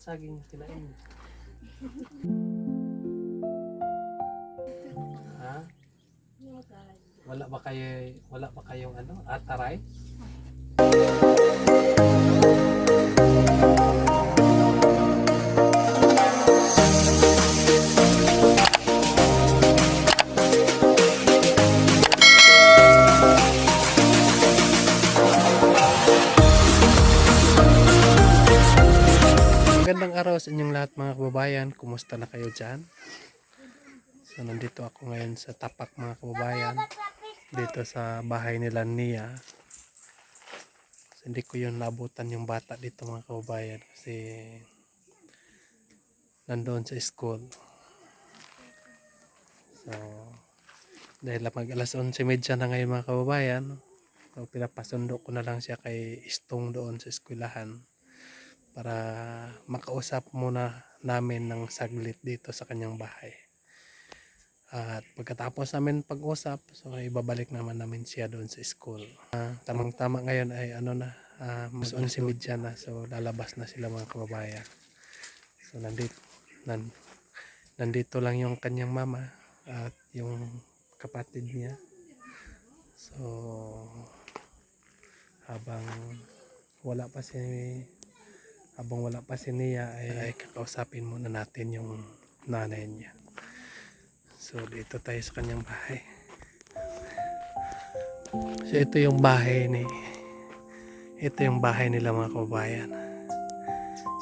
saging kinain mo? Ha? Wala ba kayong ano, ataray? Magandang araw sa inyong lahat mga kababayan. Kumusta na kayo dyan? So nandito ako ngayon sa Tapak mga kababayan. Dito sa bahay nila Nia. So, hindi ko yun nabutan yung bata dito mga kababayan. Kasi nandoon sa school. So dahil mag alas 11:30 na ngayon mga kababayan. So pinapasundo ko na lang siya kay Istong doon sa eskwelahan. Para makausap muna namin ng saglit dito sa kanyang bahay. At pagkatapos namin pag-usap, so ibabalik naman namin siya doon sa school. Tamang-tama ngayon ay ano na, mas 11:30 na, so lalabas na sila mga kababayan. So nandito lang yung kanyang mama at yung kapatid niya. So habang wala pa si Nia ay kakausapin muna natin yung nanay niya. So dito tayo sa kanyang bahay. So ito yung bahay nila mga kababayan.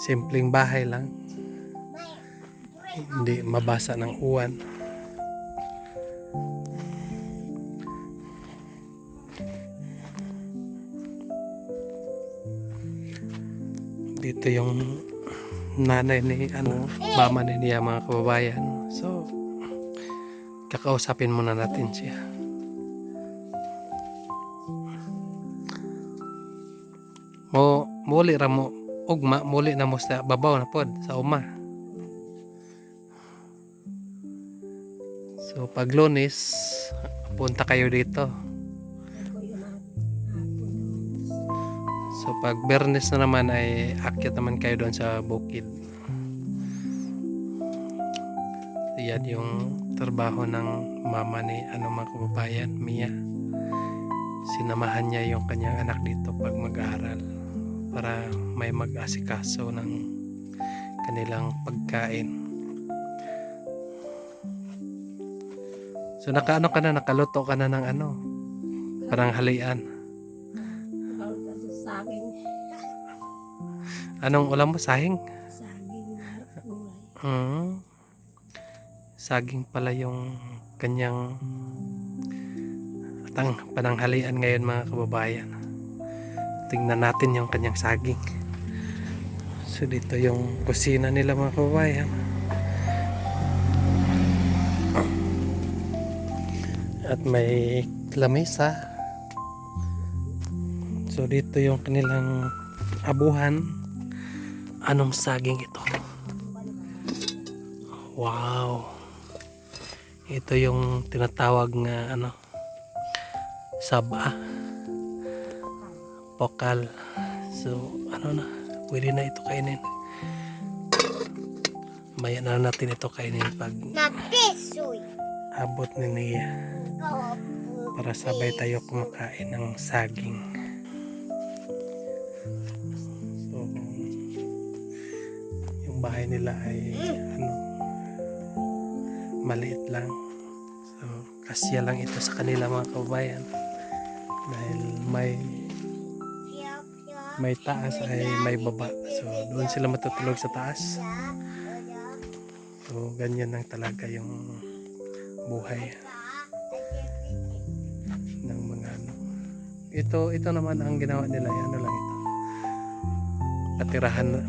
Simpleng bahay lang. Hindi mabasa ng uwan. Dito yung nanay ni mama ni Nia mga kababayan. So kakausapin muna natin siya. Muli ra mo ugma, muli na mo sa babaw na pod sa uma. So pag Lunes punta kayo dito. So pag Biyernes na naman ay akyat naman kayo doon sa bukid. Yan yung trabaho ng mama ni mga kababayan, Mia. Sinamahan niya yung kanyang anak dito pag mag-aaral para may mag-asikaso ng kanilang pagkain. So nakaluto ka na ng parang halian. Anong ulam mo? Sahing? Saging pala yung kanyang pananghalian ngayon mga kababayan. Tingnan natin yung kanyang saging. So dito yung kusina nila mga kababayan. At may lamesa. So dito yung kanilang abuhan. Anong saging ito? Wow. Ito yung tinatawag nga saba. Pokal. So pwede na ito kainin. Maya na natin ito kainin pag abot ni Nia. Para sabay tayo kumakain ng saging. So yung bahay nila ay maliit lang. So kasya lang ito sa kanila mga kababayan. Dahil may taas ay may baba. So doon sila matutulog sa taas. So ganyan lang talaga yung buhay ng mga Ito naman ang ginawa nila, lang ito.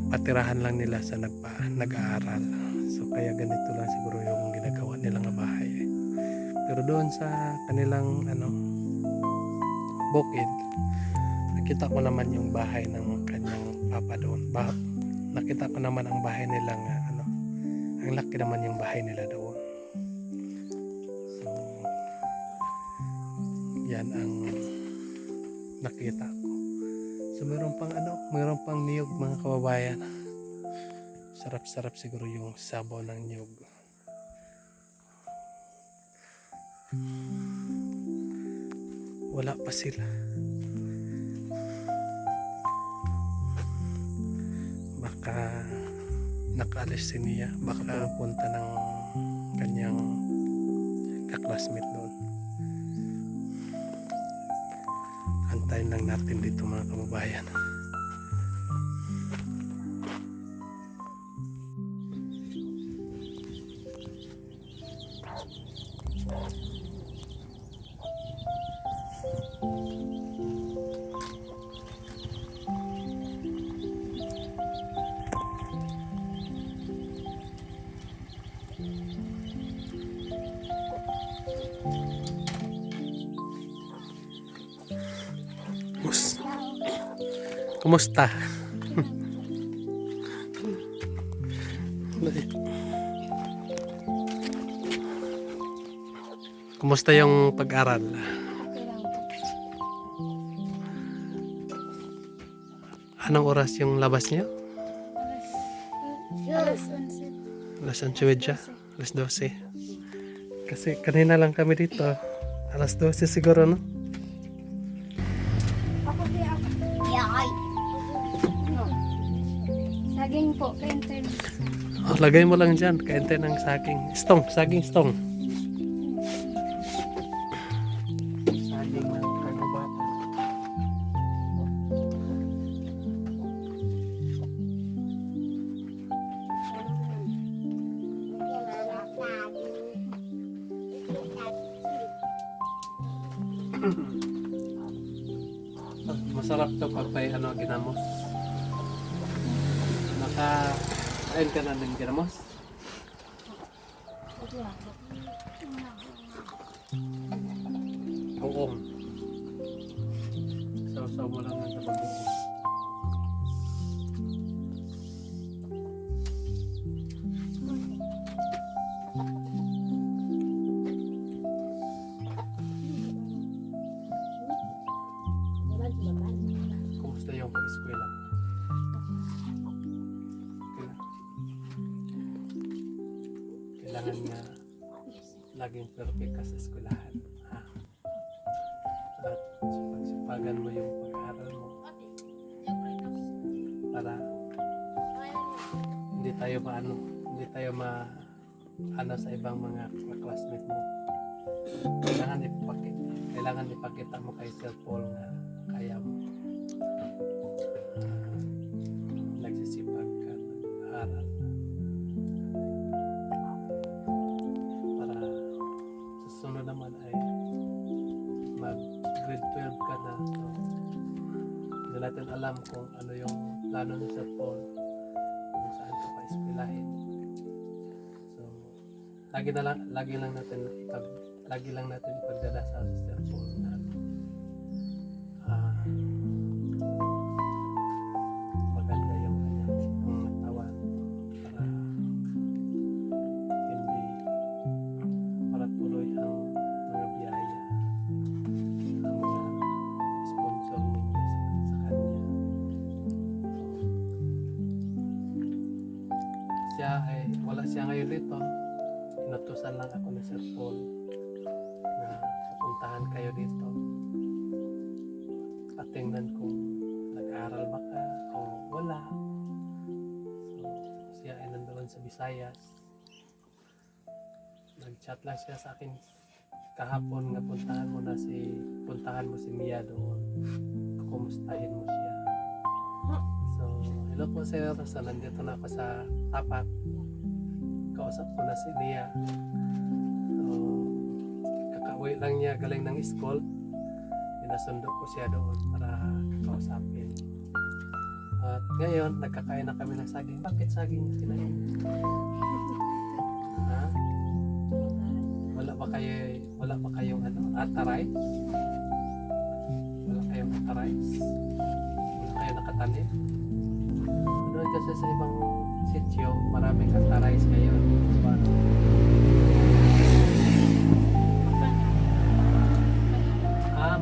Patirahan lang nila sa nag-aaral. So kaya ganito lang siguro yung ginagawa nilang bahay. Pero doon sa kanilang bukid, nakita ko naman yung bahay ng kanyang papa doon. Nakita ko naman ang bahay nila ang laki naman yung bahay nila doon. So yan ang nakita ko. So mayroon pang niyog mga kababayan. Sarap-sarap siguro yung sabaw ng niyog. Wala pa sila. Baka nakaalis si Nia. Baka pupunta ng kanyang kaklasmate doon. Antayin lang natin dito mga kababayan. Kumusta? Kumusta yung pag-aral? Anong oras yung labas niyo? Alas 11. Alas 11:30? Alas 12. Kasi kanina lang kami dito. Alas 12 siguro, no? Yakay. Saging po, kainter. Oh, lagay mo lang dyan. Kainte ng saging. Saging stong. Saging ng kagubatan. Masarap to pag may ginamos. Nakain ka na ng ginamos? Oo. Saw-saw mo lang ng bagoong. Kumusta yung pag-eskwela? Kailangan nga laging perfect ka sa eskwelahan. Ha? At pagsipagan mo yung pag-aaral mo para hindi tayo sa ibang mga classmate mo. Kailangan ipakita mo kay Sir Paul na kaya mo. Nagsisipag ka nag-aaral para sa sunod naman ay mag grade 12 ka na. So, hindi natin alam kung ano yung plano ni Sir Paul kung saan ka pa eskwelahin. So lagi lang natin ipagdadasal sa Sir Paul na maganda yung kanyang pangatawan para tuloy ang mga biyaya, ang mga sponsor ninyo sa kanya. Wala siya ngayon dito. Inutusan lang ako ni Sir Paul na pupuntahan kayo dito at tingnan kung nag-aaral ba ka o wala. So siya ay nandoon sa Visayas. Nag-chat lang siya sa akin kahapon nga puntahan mo si Mia doon. Kumustahin mo siya. So hello po sir, so nandito na ako sa tapat. Kausap ko na si Mia. So kakauwi lang niya galing ng school. Pinasundo ko siya doon para kausapin. At ngayon, nagkakain na kami ng saging. Bakit saging kinain? Ha? Wala ba kayong atarize? Wala kayong atarize? Wala kayong nakatanim? Doon kasi sa ibang sityo, maraming atarize ngayon. Diba?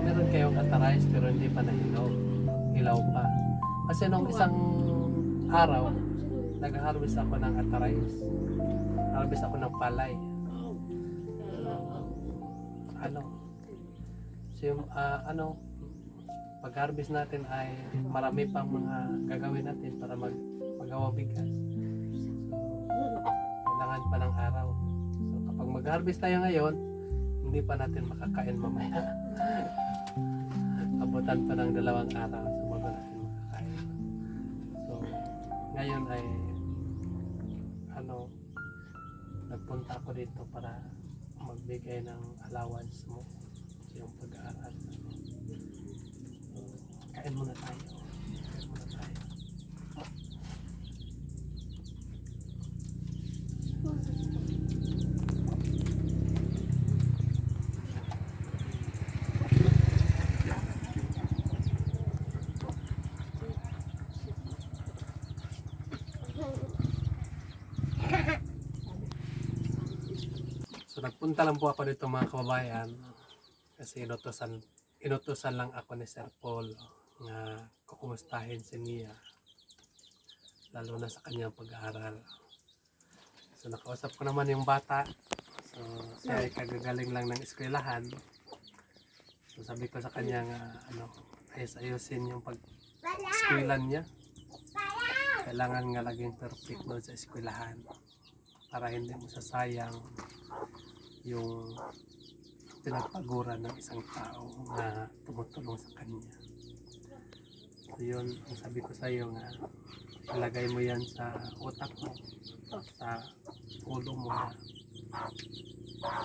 Meron kayong atarize pero hindi pa nahilaw. Hilaw pa. Kasi nung isang araw, nag-harvest ako ng atarais. Harvest ako ng palay. Ano? So yung, pag-harvest natin ay marami pang mga gagawin natin para magawa bigas. Kailangan pa ng araw. So kapag mag-harvest tayo ngayon, hindi pa natin makakain mamaya. Abutan pa ng 2 araw so bago natin makakain. So ngayon ay nagpunta ako dito para magbigay ng allowance mo sa iyong pag-aaral. So, kain muna tayo. Kain muna tayo. So nagpunta lang po ako dito mga kababayan kasi inutusan lang ako ni Sir Paul na kukumustahin si Nia lalo na sa kanyang pag-aaral. So nakausap ko naman yung bata. So siya ay kagagaling lang ng eskwelahan. So sabi ko sa kanya nga ayos-ayusin yung pag-eskwelan niya. Kailangan nga laging perfect doon sa eskwelahan para hindi mo sasayang yung pinagpaguran ng isang tao na tumutulong sa kanya. So yun, ang sabi ko sa iyo nga, ilagay mo yan sa utak mo, sa ulo mo na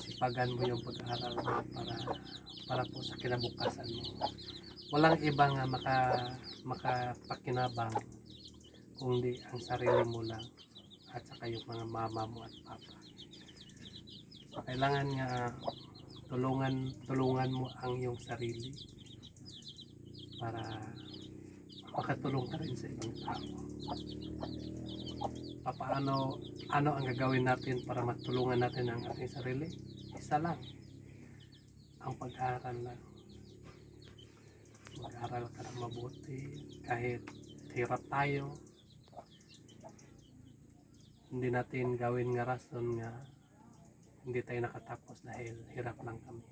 sipagan mo yung pag-aaral mo para po sa kinabukasan mo. Walang iba nga makapakinabang kundi ang sarili mo lang at saka yung mga mama mo at papa. So kailangan nga tulungan mo ang iyong sarili para makatulong ka rin sa ibang tao. Paano ang gagawin natin para matulungan natin ang ating sarili? Isa lang, ang pag-aaral lang. Mag-aaral ka na mabuti kahit hirap tayo. Hindi natin gawin nga rason nga hindi tayo nakatapos dahil hirap lang kami.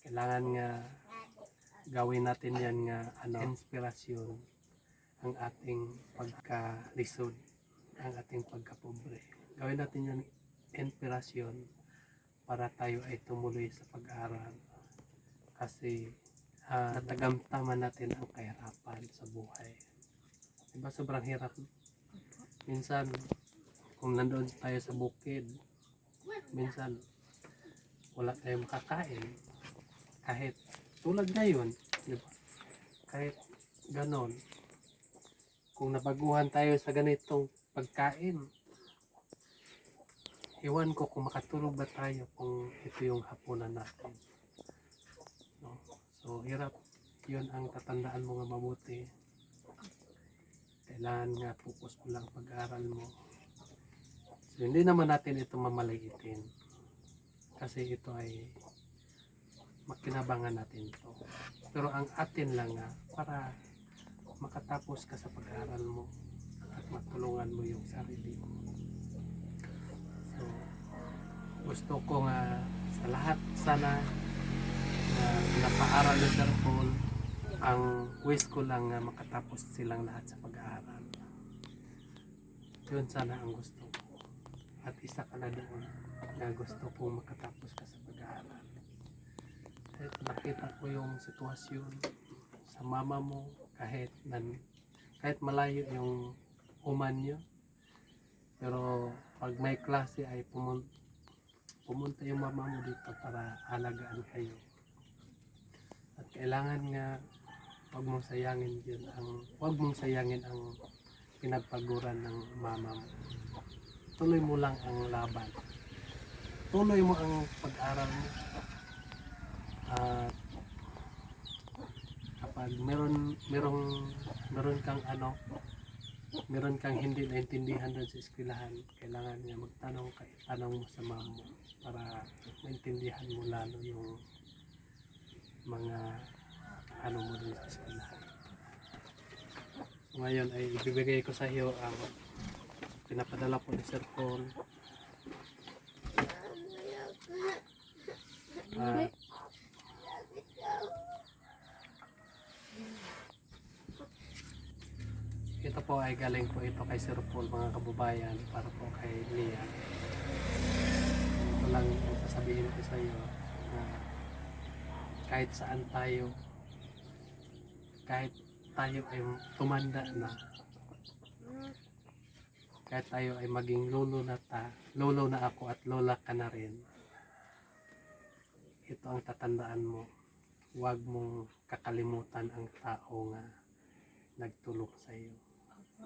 Kailangan nga gawin natin yan nga inspirasyon ang ating pagkalisod, ang ating pagkapobre. Gawin natin yan inspirasyon para tayo ay tumuloy sa pag-aaral. Kasi natagamtaman natin ang kahirapan sa buhay. Diba sobrang hirap? Minsan, kung nandoon tayo sa bukid, minsan wala tayong makakain. Kahit tulad ngayon, diba? Kahit ganon, kung nabaguhan tayo sa ganitong pagkain, iwan ko kung makatulog ba tayo kung ito yung hapunan natin. No? So, hirap. Yun ang tatandaan mo nga mabuti. Kailangan nga focus mo lang pag-aaral mo. So, hindi naman natin ito mamaliitin. Kasi ito ay makinabangan natin ito. Pero ang atin lang nga para makatapos ka sa pag-aaral mo at matulungan mo yung sarili mo. So, gusto ko nga sa lahat sana na napaaral ni Sir Paul, ang wish ko lang nga makatapos silang lahat sa pag-aaral. Yun sana ang gusto ko. At isa ka na doon na gusto ko makatapos ka sa pag-aaral. Kahit nakita ko yung sitwasyon sa mama mo, kahit malayo yung uman nyo, pero pag may klase ay pumunta yung mama mo dito para alagaan kayo. At kailangan nga huwag mong sayangin ang pinagpaguran ng mama mo. Tuloy mo lang ang laban. Tuloy mo ang pag-aral mo. At kapag meron kang hindi naintindihan doon sa eskwelahan, kailangan nga tanong mo sa mama mo para maintindihan mo lalo yung mga mo doon sa eskwelahan. So, Ngayon ay ibibigay ko sa iyo ang pinapadala po ni Sir Paul. At ito po ay galing po ito kay Sir Paul, mga kababayan, para po kay Lia. Ito lang ang sasabihin ko sa iyo na kahit saan tayo, kahit tayo ay tumanda na, kahit tayo ay maging lolo na ako at lola ka na rin, ito ang tatandaan mo. Huwag mong kakalimutan ang tao nga nagtulong sa iyo.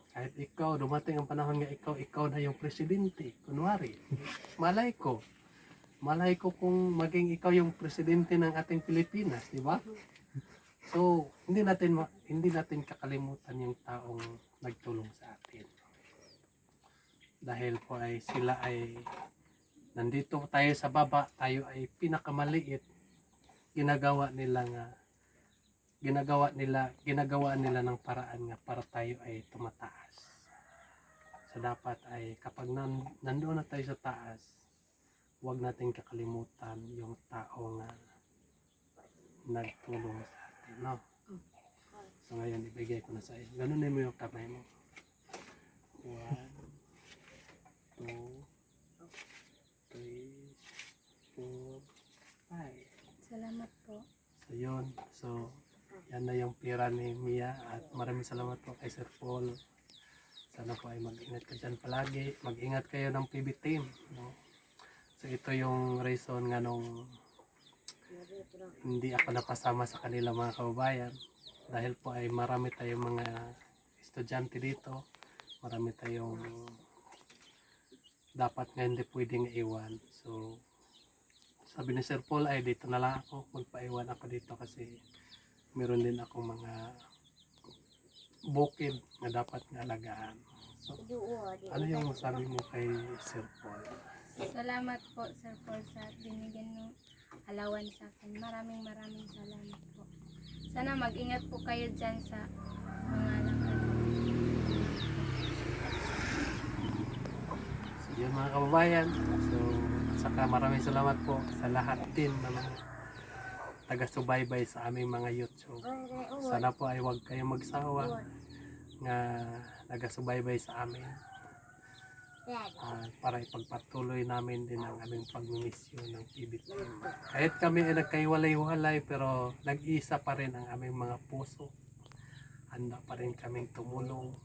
Kahit ikaw, dumating ang panahon nga ikaw na yung presidente, kunwari, malay ko kung maging ikaw yung presidente ng ating Pilipinas, di ba? So, hindi natin kakalimutan yung taong nagtulong sa atin. Dahil po ay sila ay nandito tayo sa baba, tayo ay pinakamaliit. Ginagawa nila ng paraan nga para tayo ay tumataas. So dapat ay kapag nandoon na tayo sa taas, huwag natin kakalimutan yung tao nga nagtulong sa atin, no? So ngayon ibigay ko na sa iyo. Ganunin mo yung kamay mo. 1, 2, 3, 4, 5. Salamat po. So yun. So yan na yung pira ni Mia at maraming salamat po kay Sir Paul. Sana po ay mag-ingat ka dyan palagi. Mag-ingat kayo ng PB team, no? So ito yung reason nga nung hindi ako napasama sa kanila, mga kababayan, dahil po ay marami tayong mga estudyante dito, marami tayong dapat nga hindi pwedeng iwan. So sabi ni Sir Paul ay dito na lang ako, magpaiwan ako dito kasi meron din akong mga bukid na dapat nga alagaan. So ano yung masabi mo kay Sir Paul? Salamat po, Sir Paul, sa binigyan ng alawan sa akin. Maraming salamat po. Sana mag-ingat po kayo dyan sa mga lakad. So yun, mga kababayan. So saka maraming salamat po sa lahat din na mga taga-subaybay sa aming mga YouTube. Sana po ay huwag kayong magsawa nga taga-subaybay sa amin. Para ipagpatuloy namin din ang aming pagmimisyon ng PBT. Kahit kami ay nagkaiwalay-walay, pero nag-isa pa rin ang aming mga puso. Handa pa rin kaming tumulong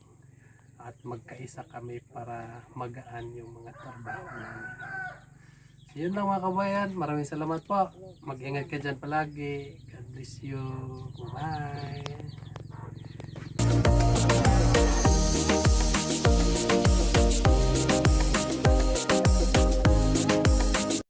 at magkaisa kami para magaan yung mga trabaho namin. So yun lang, mga kabayan. Maraming salamat po. Mag-ingat ka dyan palagi. God bless you. Bye.